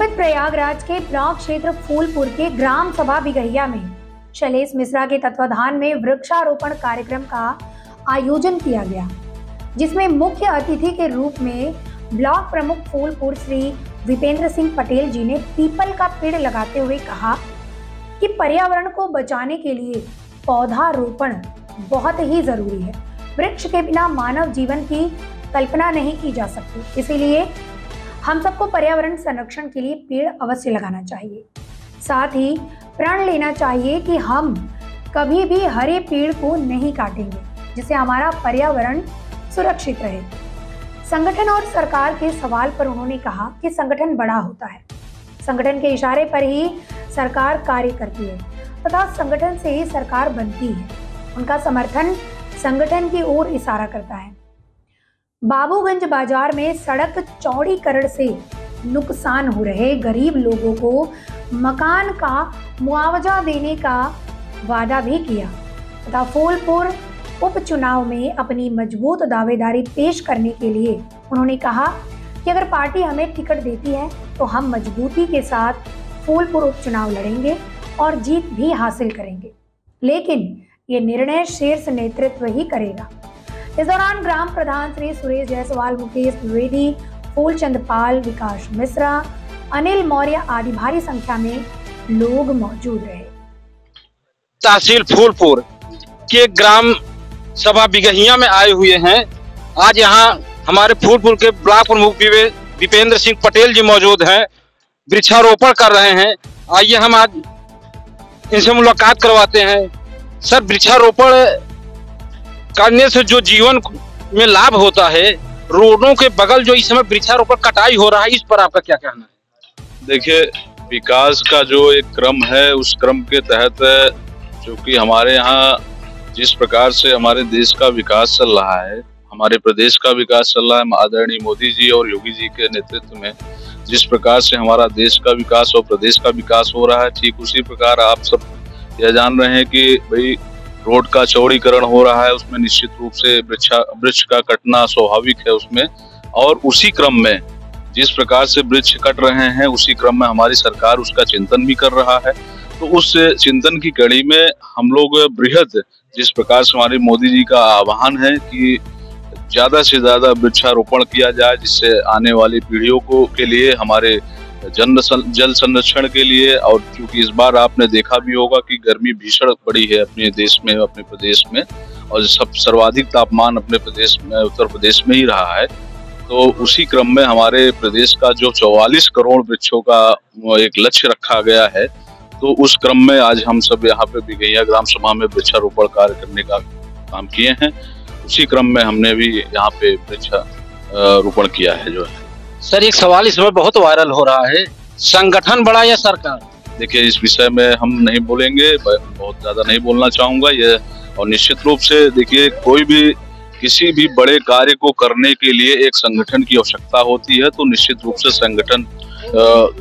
जनपद प्रयागराज के ब्लॉक क्षेत्र फूलपुर के ग्राम सभा बिगहिया में शैलेश मिश्रा के तत्वाधान में वृक्षारोपण कार्यक्रम का आयोजन किया गया, जिसमें मुख्य अतिथि के रूप में ब्लॉक प्रमुख फूलपुर श्री विपेंद्र सिंह पटेल जी ने पीपल का पेड़ लगाते हुए कहा कि पर्यावरण को बचाने के लिए पौधारोपण बहुत ही जरूरी है। वृक्ष के बिना मानव जीवन की कल्पना नहीं की जा सकती, इसीलिए हम सबको पर्यावरण संरक्षण के लिए पेड़ अवश्य लगाना चाहिए। साथ ही प्रण लेना चाहिए कि हम कभी भी हरे पेड़ को नहीं काटेंगे, जिससे हमारा पर्यावरण सुरक्षित रहे। संगठन और सरकार के सवाल पर उन्होंने कहा कि संगठन बड़ा होता है, संगठन के इशारे पर ही सरकार कार्य करती है तथा संगठन से ही सरकार बनती है। उनका समर्थन संगठन की ओर इशारा करता है। बाबूगंज बाजार में सड़क चौड़ीकरण से नुकसान हो रहे गरीब लोगों को मकान का मुआवजा देने का वादा भी किया तथा फूलपुर उपचुनाव में अपनी मजबूत दावेदारी पेश करने के लिए उन्होंने कहा कि अगर पार्टी हमें टिकट देती है तो हम मजबूती के साथ फूलपुर उपचुनाव लड़ेंगे और जीत भी हासिल करेंगे, लेकिन ये निर्णय शीर्ष नेतृत्व ही करेगा। इस दौरान ग्राम प्रधान श्री सुरेश जायसवाल, मुकेश द्विवेदी, फूलचंद पाल, विकास मिश्रा, अनिल मौर्य आदि भारी संख्या में लोग मौजूद रहे। तहसील फूलपुर के ग्राम सभा बिगहिया में आए हुए हैं। आज यहाँ हमारे फूलपुर के ब्लॉक प्रमुख विपेंद्र सिंह पटेल जी मौजूद हैं, वृक्षारोपण कर रहे हैं। आइए हम आज इनसे मुलाकात करवाते हैं। सर, वृक्षारोपण करने से जो जीवन में लाभ होता है, रोडों के बगल जो इस समय वृक्षारोपण कटाई हो रहा है, इस पर आपका क्या कहना है? देखिए, विकास का जो एक क्रम है, उस क्रम के तहत जो कि हमारे यहाँ जिस प्रकार से हमारे देश का विकास चल रहा है, हमारे प्रदेश का विकास चल रहा है, आदरणीय मोदी जी और योगी जी के नेतृत्व में जिस प्रकार से हमारा देश का विकास और प्रदेश का विकास हो रहा है, ठीक उसी प्रकार आप सब यह जान रहे हैं कि भाई रोड का चौड़ीकरण हो रहा है, उसमें निश्चित रूप से वृक्ष का कटना स्वाभाविक है उसमें। और उसी क्रम में जिस प्रकार से वृक्ष कट रहे हैं, उसी क्रम में हमारी सरकार उसका चिंतन भी कर रहा है। तो उस चिंतन की कड़ी में हम लोग बृहद जिस प्रकार से हमारे मोदी जी का आह्वान है कि ज्यादा से ज्यादा वृक्षारोपण किया जाए, जिससे आने वाली पीढ़ियों को के लिए, हमारे जल संरक्षण के लिए। और क्योंकि इस बार आपने देखा भी होगा कि गर्मी भीषण पड़ी है अपने देश में, अपने प्रदेश में, और सर्वाधिक तापमान अपने प्रदेश में, उत्तर प्रदेश में ही रहा है। तो उसी क्रम में हमारे प्रदेश का जो 44 करोड़ वृक्षों का एक लक्ष्य रखा गया है, तो उस क्रम में आज हम सब यहाँ पे बिगहिया ग्राम सभा में वृक्षारोपण कार्य करने का काम किए हैं। उसी क्रम में हमने भी यहाँ पे वृक्षारोपण किया है जो है। सर, एक सवाल इस समय बहुत वायरल हो रहा है, संगठन बड़ा या सरकार? देखिए, इस विषय में हम नहीं बोलेंगे, बहुत ज्यादा नहीं बोलना चाहूंगा ये। और निश्चित रूप से देखिए, कोई भी किसी भी बड़े कार्य को करने के लिए एक संगठन की आवश्यकता होती है, तो निश्चित रूप से संगठन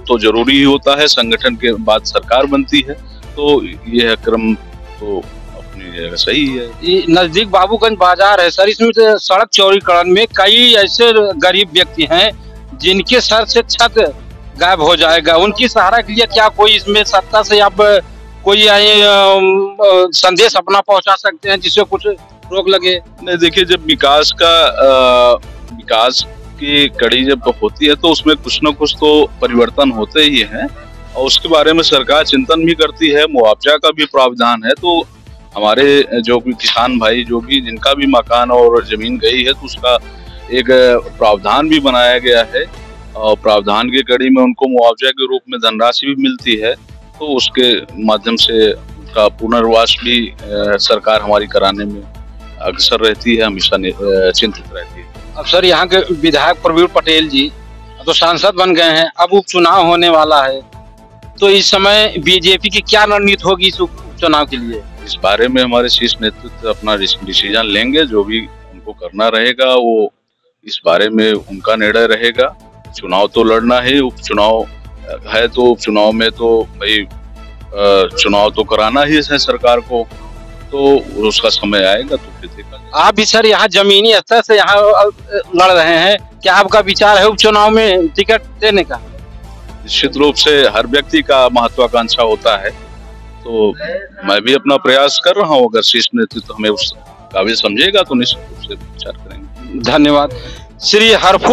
तो जरूरी ही होता है। संगठन के बाद सरकार बनती है, तो यह क्रम तो अपनी जगह सही है। ये नजदीक बाबूगंज बाजार है सर, इसमें सड़क चौड़ीकरण में कई ऐसे गरीब व्यक्ति हैं जिनके सर से छत गायब हो जाएगा। उनकी सहारा के लिए क्या कोई इसमें सत्ता से आप कोई संदेश अपना पहुंचा सकते हैं जिससे कुछ रोक लगे? नहीं, देखिए, जब विकास की कड़ी जब होती है तो उसमें कुछ न कुछ तो परिवर्तन होते ही हैं, और उसके बारे में सरकार चिंतन भी करती है। मुआवजा का भी प्रावधान है, तो हमारे जो भी किसान भाई जो भी जिनका भी मकान और जमीन गई है, तो उसका एक प्रावधान भी बनाया गया है, और प्रावधान की कड़ी में उनको मुआवजा के रूप में धनराशि भी मिलती है। तो उसके माध्यम से उनका पुनर्वास भी सरकार हमारी कराने में अग्रसर रहती है, हमेशा चिंतित रहती है। अब सर, यहाँ के विधायक प्रवीण पटेल जी तो सांसद बन गए हैं, अब उपचुनाव होने वाला है, तो इस समय बीजेपी की क्या रणनीति होगी इस उपचुनाव के लिए? इस बारे में हमारे शीर्ष नेतृत्व अपना डिसीजन लेंगे। जो भी उनको करना रहेगा वो इस बारे में उनका निर्णय रहेगा। चुनाव तो लड़ना है, उपचुनाव है, तो उपचुनाव में तो भाई चुनाव तो कराना ही है सरकार को, तो उसका समय आएगा तो फिर देखा। आप भी सर यहाँ जमीनी स्तर से यहाँ लड़ रहे हैं, क्या आपका विचार है उपचुनाव में टिकट देने का? निश्चित रूप से हर व्यक्ति का महत्वाकांक्षा होता है, तो मैं भी अपना प्रयास कर रहा हूँ। अगर शीर्ष नेतृत्व हमें उस काबिल समझेगा तो निश्चित रूप से विचार करेंगे। धन्यवाद। श्री हरफू